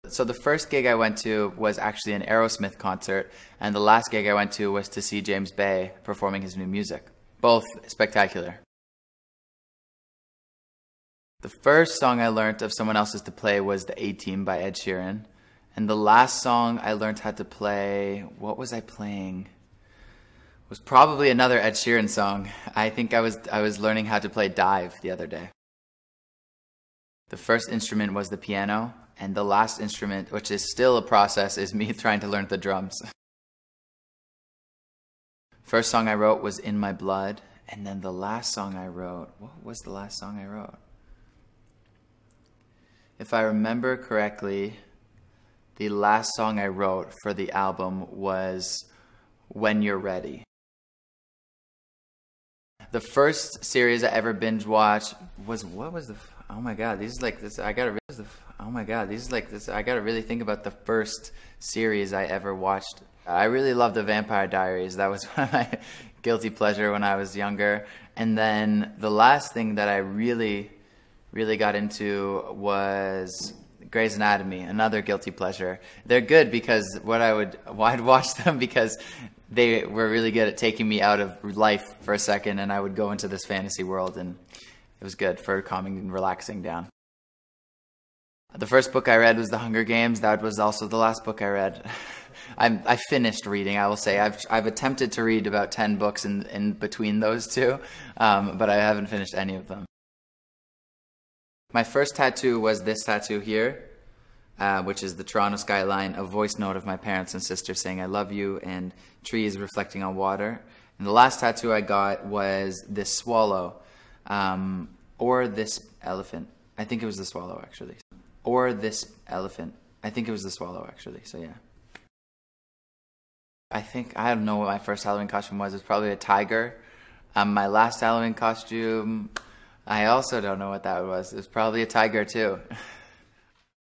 So the first gig I went to was actually an Aerosmith concert, and the last gig I went to was to see James Bay performing his new music. Both spectacular. The first song I learned of someone else's to play was the A-Team by Ed Sheeran. And the last song I learned how to play, what was I playing? Was probably another Ed Sheeran song. I think I was learning how to play Dive the other day. The first instrument was the piano, and the last instrument, which is still a process, is me trying to learn the drums. First song I wrote was In My Blood, and then the last song I wrote, what was the last song I wrote? If I remember correctly, the last song I wrote for the album was When You're Ready. The first series I ever binge watched was, oh my god, these is like this, I gotta really think about the first series I ever watched. I really loved The Vampire Diaries. That was one of my guilty pleasure when I was younger. And then the last thing that I really got into was Grey's Anatomy, another guilty pleasure. They're good because I'd watch them because they were really good at taking me out of life for a second, and I would go into this fantasy world, and it was good for calming and relaxing down. The first book I read was The Hunger Games. That was also the last book I read. I finished reading, I will say. I've attempted to read about 10 books in between those two, but I haven't finished any of them. My first tattoo was this tattoo here, which is the Toronto skyline, a voice note of my parents and sister saying I love you, and trees reflecting on water. And the last tattoo I got was this swallow, or this elephant. I think it was the swallow, actually. Or this elephant. I think it was the swallow, actually, so yeah. I don't know what my first Halloween costume was. It was probably a tiger. My last Halloween costume, I also don't know what that was. It was probably a tiger too.